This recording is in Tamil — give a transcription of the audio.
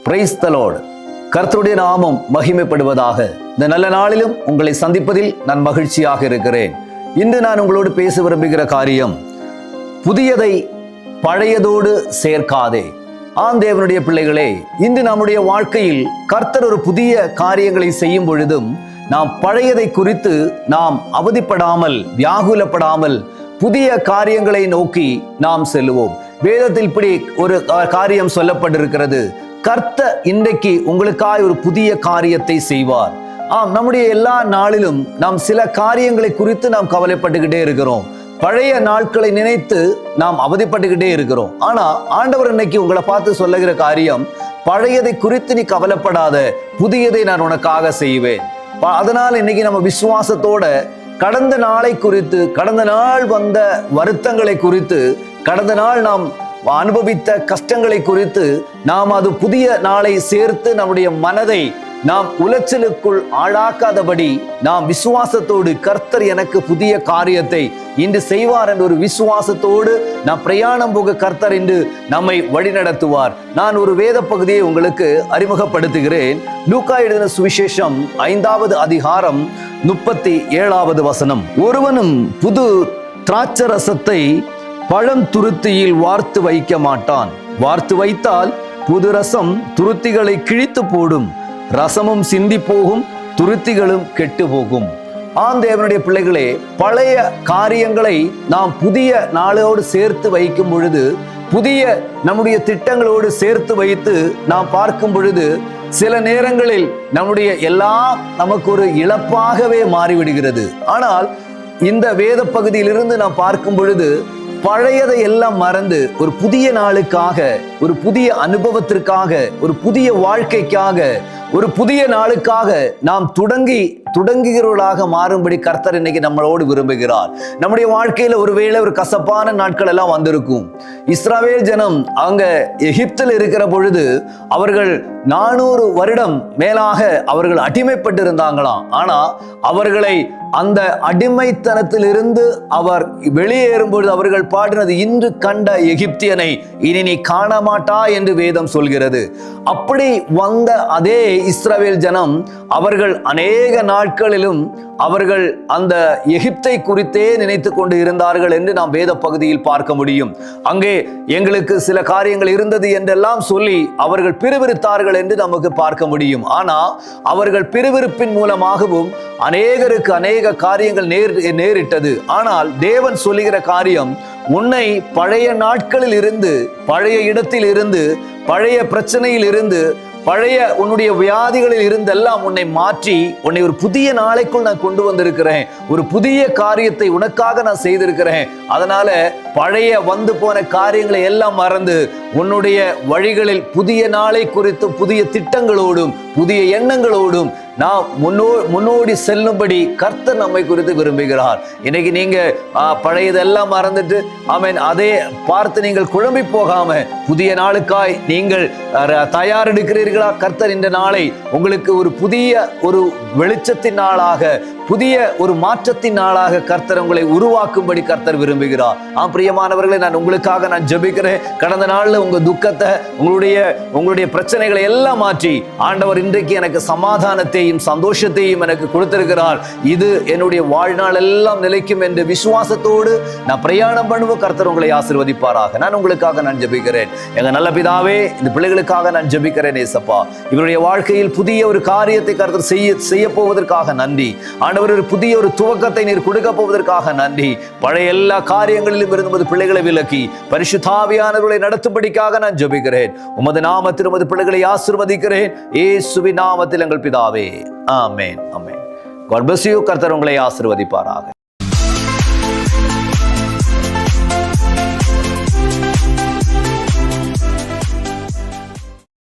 Praise the Lord. கர்த்தருடைய நாமம் மகிமைப்படுவதாக. இந்த நல்ல நாளிலும் உங்களை சந்திப்பதில் நான் மகிழ்ச்சியாக இருக்கிறேன். இன்று நான் உங்களோடு பேச விரும்புகிற காரியம், புதியதை பழையதோடு சேர்க்காதே. தேவனுடைய பிள்ளைகளே, இன்று நம்முடைய வாழ்க்கையில் கர்த்தர் ஒரு புதிய காரியங்களை செய்யும் பொழுதும் நாம் பழையதை குறித்து நாம் அவதிப்படாமல், வியாகுலப்படாமல் புதிய காரியங்களை நோக்கி நாம் செல்லுவோம். வேதத்தில் இப்படி ஒரு காரியம் சொல்லப்பட்டிருக்கிறது. கர்த்தர் இன்றைக்கு உங்களுக்காய் ஒரு புதிய காரியத்தை செய்வார். நம்முடைய எல்லா நாளிலும் நாம் சில காரியங்களை குறித்து நாம் கவலைப்பட்டுக்கிட்டே இருக்கிறோம். பழைய நாட்களை நினைத்து நாம் அவதிப்பட்டுக்கிட்டே இருக்கிறோம். ஆனா ஆண்டவர் இன்னைக்கு உங்களை பார்த்து சொல்லுகிற காரியம், பழையதை குறித்து நீ கவலைப்படாத, புதியதை நான் உனக்காக செய்வேன். அதனால இன்னைக்கு நம்ம விசுவாசத்தோட கடந்த நாளை குறித்து, கடந்த நாள் வந்த வருத்தங்களை குறித்து, கடந்த நாள் நாம் அனுபவித்த கஷ்டங்களை குறித்து நாம் அது புதிய நாளை சேர்த்து நம்முடைய மனதை நாம் உளைச்சலுக்குள் ஆளாக்காதபடி நாம் விசுவாசத்தோடு, கர்த்தர் எனக்கு புதிய காரியத்தை இன்று செய்வார் என்ற ஒரு விசுவாசத்தோடு நாம் பிரயாணம் போக கர்த்தர் இன்று நம்மை வழிநடத்துவார். நான் ஒரு வேத பகுதியை உங்களுக்கு அறிமுகப்படுத்துகிறேன். லூக்கா எழுதின சுவிசேஷம் 5வது அதிகாரம் 37வது வசனம். ஒருவனும் புது திராட்சரசத்தை பழம் துருத்தியில் வார்த்து வைக்க மாட்டான். வார்த்து வைத்தால் புது ரசம் துருத்திகளை கிழித்து போடும், ரசமும் சிந்தி போகும், துருத்திகளும் கெட்டு போகும். தேவனுடைய பிள்ளைகளே, பழைய காரியங்களை நாம் புதிய நாளோடு சேர்த்து வைக்கும் பொழுது, புதிய நம்முடைய திட்டங்களோடு சேர்த்து வைத்து நாம் பார்க்கும் பொழுது, சில நேரங்களில் நம்முடைய எல்லாம் நமக்கு ஒரு இழப்பாகவே மாறிவிடுகிறது. ஆனால் இந்த வேத பகுதியிலிருந்து நாம் பார்க்கும் பொழுது, பழையதை எல்லாம் மறந்து ஒரு புதிய நாளுக்காக, ஒரு புதிய அனுபவத்திற்காக, ஒரு புதிய வாழ்க்கைக்காக, ஒரு புதிய நாளுக்காக நாம் தொடங்குகிறவர்களாக மாறும்படி கர்த்தர் இன்னைக்கு நம்மளோடு விரும்புகிறார். நம்முடைய வாழ்க்கையில ஒருவேளை ஒரு கசப்பான நாட்கள் எல்லாம் வந்திருக்கும். இஸ்ரவேல் ஜனம் அங்க எகிப்தில் இருக்கிற பொழுது அவர்கள் 400 வருடம் மேலாக அவர்கள் அடிமைப்பட்டு இருந்தாங்களாம். ஆனா அவர்களை அந்த அடிமைத்தனத்திலிருந்து அவர் வெளியேறும் பொழுது அவர்கள் பாடினது, இன்று கண்ட எகிப்தியனை இனி நீ காண மாட்டா என்று வேதம் சொல்கிறது. அப்படி வந்த அதே இஸ்ரவேல் ஜனம் அவர்கள் அநேக நாட்களிலும் அவர்கள் அந்த எகிப்தை குறித்தே நினைத்து கொண்டு இருந்தார்கள் என்று நாம் வேத பகுதியில் பார்க்க முடியும். அங்கே எங்களுக்கு சில காரியங்கள் இருந்தது என்றெல்லாம் சொல்லி அவர்கள் பிறுவிறுத்தார்கள் என்று நமக்கு பார்க்க முடியும். ஆனா அவர்கள் பிறுவிறுப்பின் மூலமாகவும் அநேகருக்கு அநேக காரியங்கள் நேரிட்டது. ஆனால் தேவன் சொல்லுகிற காரியம், உன்னை பழைய நாட்களில் இருந்து, பழைய இடத்தில் இருந்து, பழைய பிரச்சனையில் இருந்து, பழைய உன்னுடைய வியாதிகளில் இருந்தெல்லாம் உன்னை மாற்றி உன்னை ஒரு புதிய நாளைக்குள் நான் கொண்டு வந்திருக்கிறேன். ஒரு புதிய காரியத்தை உனக்காக நான் செய்திருக்கிறேன். அதனால பழைய வந்து போன காரியங்களை எல்லாம் மறந்து உன்னுடைய வழிகளில் புதிய நாளை குறித்தும் புதிய திட்டங்களோடும் புதிய எண்ணங்களோடும் நாம் முன்னோடி செல்லும்படி கர்த்தர் நம்மை குறித்து விரும்புகிறார். இன்னைக்கு நீங்க பழையதெல்லாம் மறந்துட்டு அதே பார்த்து நீங்கள் குழம்பி போகாம புதிய நாளுக்காய் நீங்கள் தயார் எடுக்கிறீர்களா? கர்த்தர் இந்த நாளை உங்களுக்கு ஒரு புதிய ஒரு வெளிச்சத்தின் நாளாக, புதிய ஒரு மாற்றத்தின் நாளாக கர்த்தர் உங்களை உருவாக்கும்படி கர்த்தர் விரும்புகிறார். பிரியமானவர்களை, நான் உங்களுக்காக நான் ஜெபிக்கிறேன். கடந்த நாள்ல உங்க துக்கத்தை, உங்களுடைய பிரச்சனைகளை எல்லாம் மாற்றி ஆண்டவர் இன்றைக்கு எனக்கு சமாதானத்தையும் சந்தோஷத்தையும் எனக்கு கொடுத்திருக்கிறார். இது என்னுடைய வாழ்நாள் எல்லாம் நிலைக்கும் என்று விசுவாசத்தோடு நான் பிரயாணம் பண்ணுவோம். கர்த்தர் உங்களை ஆசீர்வதிப்பாராக. நான் உங்களுக்காக நான் ஜெபிக்கிறேன். எங்க நல்ல பிதாவே, இந்த பிள்ளைகளுக்காக நான் ஜெபிக்கிறேன். ஏசப்பா, இவருடைய வாழ்க்கையில் புதிய ஒரு காரியத்தை கர்த்தர் செய்ய போவதற்காக நன்றி. ஆண்டவர், ஒரு புதிய ஒரு துவக்கத்தை நீர் கொடுக்க போவதற்காக நன்றி. பழைய எல்லா காரியங்களிலும் இருந்து பிள்ளைகளை விலக்கி பரிசுத்த ஆவியானவர்களை நடத்தும்படிக்காக நான் ஜெபிக்கிறேன். உமது நாமத்தில் உமது பிள்ளைகளை ஆசீர்வதிக்கிறேன். இயேசுவின் நாமத்தில் எங்கள் பிதாவே, ஆமென், ஆமென். God bless you. கர்த்தர் உங்களை ஆசீர்வதிப்பாராக.